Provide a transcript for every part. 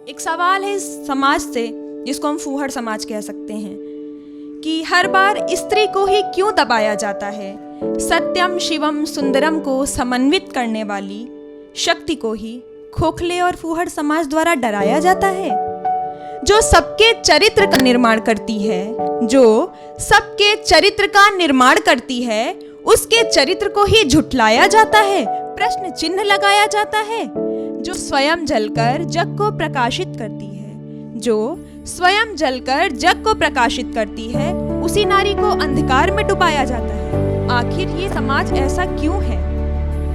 एक सवाल है इस समाज से, जिसको हम फूहड़ समाज कह सकते हैं, कि हर बार स्त्री को ही क्यों दबाया जाता है। सत्यम शिवम सुंदरम को समन्वित करने वाली शक्ति को ही खोखले और फूहड़ समाज द्वारा डराया जाता है। जो सबके चरित्र का निर्माण करती है, जो सबके चरित्र का निर्माण करती है, उसके चरित्र को ही झुठलाया जाता है, प्रश्न चिन्ह लगाया जाता है। जो स्वयं जलकर जग को प्रकाशित करती है, जो स्वयं जलकर जग को प्रकाशित करती है, उसी नारी को अंधकार में डुबाया जाता है। आखिर ये समाज ऐसा क्यों है?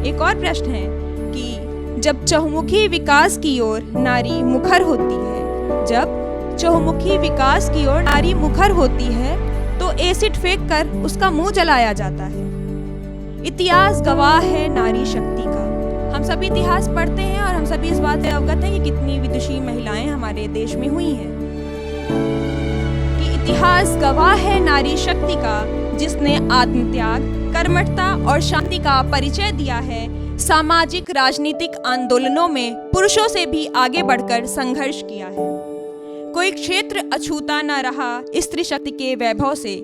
एक और प्रश्न है कि जब चहुमुखी विकास की ओर नारी मुखर होती है, जब चहुमुखी विकास की ओर नारी मुखर होती है, तो एसिड फेंक कर उसका मुंह जलाया जाता है। इतिहास गवाह है नारी शक्ति का। हम सभी इतिहास पढ़ते हैं और हम सभी इस बात से अवगत हैं कि कितनी विदुषी महिलाएं हमारे देश में हुई हैं। कि इतिहास गवाह है नारी शक्ति का, जिसने आत्मत्याग, कर्मठता और शांति का परिचय दिया है। सामाजिक राजनीतिक आंदोलनों में पुरुषों से भी आगे बढ़कर संघर्ष किया है। कोई क्षेत्र अछूता न रहा स्त्री शक्ति के वैभव से।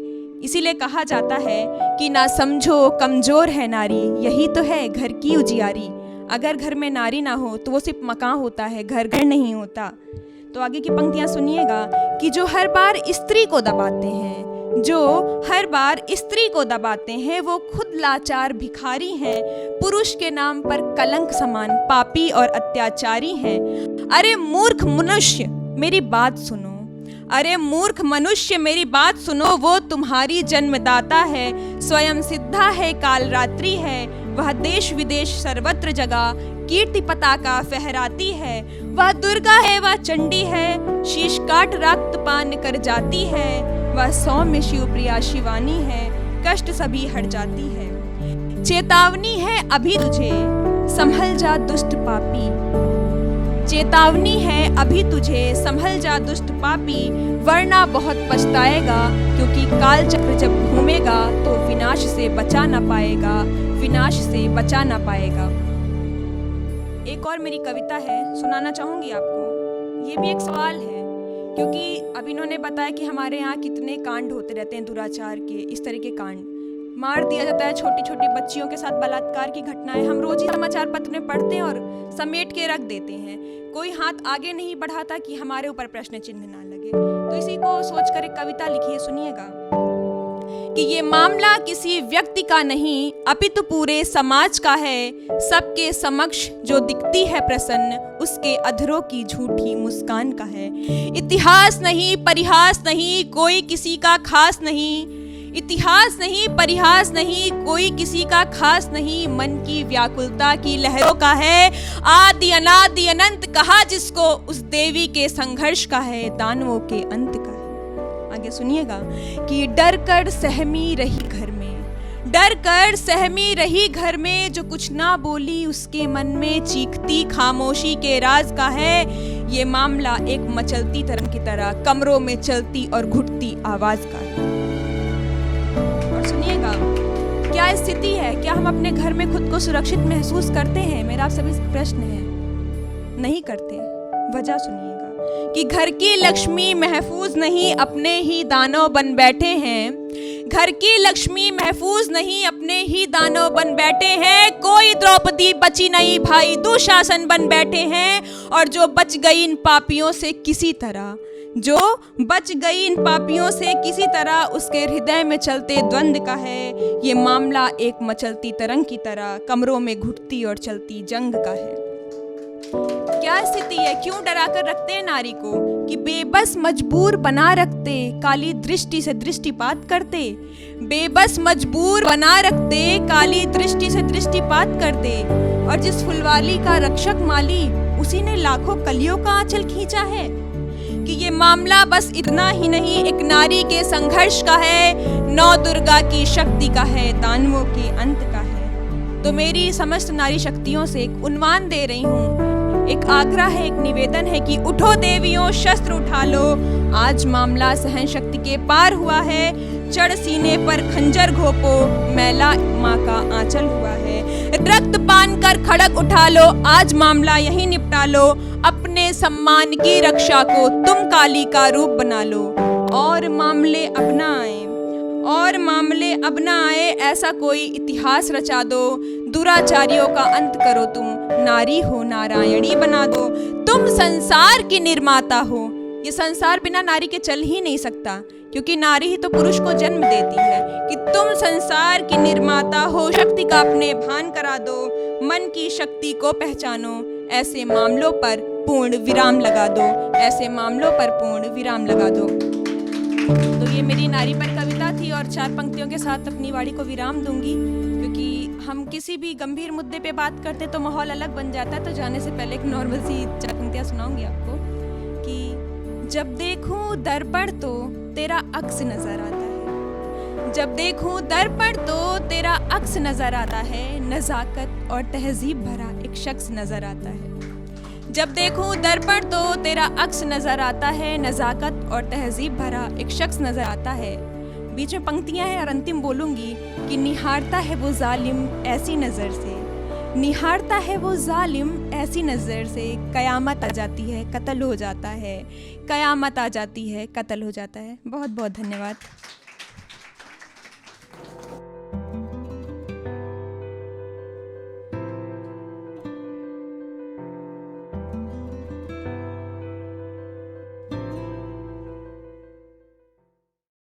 इसीलिए कहा जाता है कि ना समझो कमजोर है नारी, यही तो है घर की उजियारी। अगर घर में नारी ना हो तो वो सिर्फ मकान होता है, घर घर नहीं होता। तो आगे की पंक्तियां सुनिएगा कि जो हर बार स्त्री को दबाते हैं, जो हर बार स्त्री को दबाते हैं, वो खुद लाचार भिखारी हैं, पुरुष के नाम पर कलंक समान पापी और अत्याचारी हैं। अरे मूर्ख मनुष्य मेरी बात सुनो, अरे मूर्ख मनुष्य मेरी बात सुनो, वो तुम्हारी जन्मदाता है, स्वयं सिद्धा है, कालरात्रि है, वह देश विदेश सर्वत्र जगह कीर्ति पताका फहराती है। वह दुर्गा है, वह चंडी है, शीश काट रक्तपान कर जाती है। वह सौम्य शिवप्रिया शिवानी है, कष्ट सभी हट जाती है। चेतावनी है अभी तुझे, संभल जा दुष्ट पापी। चेतावनी है अभी तुझे, संभल जा दुष्ट पापी, वरना बहुत पछताएगा, क्योंकि काल चक्र जब घूमेगा तो विनाश से बचा न पाएगा, विनाश से बचा न पाएगा। एक और मेरी कविता है, सुनाना चाहूंगी आपको। ये भी एक सवाल है, क्योंकि अभी इन्होंने बताया कि हमारे यहाँ कितने कांड होते रहते हैं दुराचार के, इस तरह के कांड। मार दिया जाता है छोटी छोटी बच्चियों के साथ, बलात्कार की घटनाएं हम रोज ही समाचार पत्र में पढ़ते हैं और समेट के रख देते हैं। कोई हाथ आगे नहीं बढ़ाता कि हमारे ऊपर प्रश्न चिन्ह ना लगे। तो इसी को सोचकर एक कविता लिखी है, सुनिएगा कि ये मामला किसी व्यक्ति का नहीं, अपितु पूरे समाज का है। सबके समक्ष जो दिखती है प्रसन्न, उसके अधरों की झूठी मुस्कान का है। इतिहास नहीं परिहास नहीं, कोई किसी का खास नहीं। इतिहास नहीं परिहास नहीं, कोई किसी का खास नहीं। मन की व्याकुलता की लहरों का है, आदि अनादि अनंत कहा जिसको, उस देवी के संघर्ष का है, दानवों के अंत का है। आगे सुनिएगा कि डर कर सहमी रही घर में, डर कर सहमी रही घर में, जो कुछ ना बोली उसके मन में चीखती खामोशी के राज का है। ये मामला एक मचलती तरंग की तरह कमरों में चलती और घुटती आवाज का है। सुनिएगा, क्या स्थिति है? क्या हम अपने घर में खुद को सुरक्षित महसूस करते हैं? मेरा आप सभी प्रश्न है, नहीं करते। वजह सुनिएगा कि घर की लक्ष्मी महफूज नहीं, अपने ही दानव बन बैठे हैं। घर की लक्ष्मी महफूज नहीं, अपने ही दानव बन बैठे हैं। कोई द्रौपदी बची नहीं भाई, दुशासन बन बैठे हैं। और जो बच गई इन पापियों से किसी तरह, जो बच गई इन पापियों से किसी तरह, उसके हृदय में चलते द्वंद का है। ये मामला एक मचलती तरंग की तरह कमरों में घुटती और चलती जंग का है। क्या स्थिति है? क्यों डरा कर रखते हैं नारी को? कि बेबस मजबूर बना रखते, काली दृष्टि से दृष्टिपात करते। बेबस मजबूर बना रखते, काली दृष्टि से दृष्टिपात करते। और जिस फुलवाली का रक्षक माली, उसी ने लाखों कलियों का आंचल खींचा है। कि ये मामला बस इतना ही नहीं, एक नारी के संघर्ष का है, नौ दुर्गा की शक्ति का है, दानवों के अंत का है। तो मेरी समस्त नारी शक्तियों से एक उन्वान दे रही हूँ, एक आग्रह है, एक निवेदन है कि उठो देवियों, शस्त्र उठा लो। आज मामला सहन शक्ति के पार हुआ है। चढ़ सीने पर खंजर घोपो, मैला माँ का आंचल हुआ है। रक्त पान कर खड़ग उठा लो, आज मामला यही निपटा लो। अपने सम्मान की रक्षा को तुम काली का रूप बना लो। और मामले अब ना आए, और मामले अब ना आए, ऐसा कोई इतिहास रचा दो। दुराचारियों का अंत करो तुम, नारी हो नारायणी बना दो। तुम संसार की निर्माता हो, ये संसार बिना नारी के चल ही नहीं सकता, क्योंकि नारी ही तो पुरुष को जन्म देती है। कि तुम संसार की निर्माता हो, शक्ति का अपने भान करा दो, मन की शक्ति को पहचानो, ऐसे मामलों पर पूर्ण विराम लगा दो, ऐसे मामलों पर पूर्ण विराम लगा दो। तो ये मेरी नारी पर कविता थी और 4 पंक्तियों के साथ अपनी वाणी को विराम दूंगी, क्योंकि हम किसी भी गंभीर मुद्दे पे बात करते तो माहौल अलग बन जाता है। तो जाने से पहले एक नॉर्मल सी 4 पंक्तियाँ सुनाऊंगी आपको कि जब देखूं दर्पण तो तेरा अक्स नजर आता है, जब देखूं दर्पण तो तेरा अक्स नजर आता है, नजाकत और तहजीब भरा एक शख्स नजर आता है। जब देखूं दर्पण तो तेरा अक्स नजर आता है, नजाकत और तहजीब भरा एक शख्स नजर आता है। बीच में पंक्तियां हैं और अंतिम बोलूंगी कि निहारता है वो जालिम ऐसी नजर से, निहारता है वो जालिम ऐसी नजर से, कयामत आ जाती है कत्ल हो जाता है, कयामत आ जाती है कत्ल हो जाता है। बहुत बहुत धन्यवाद।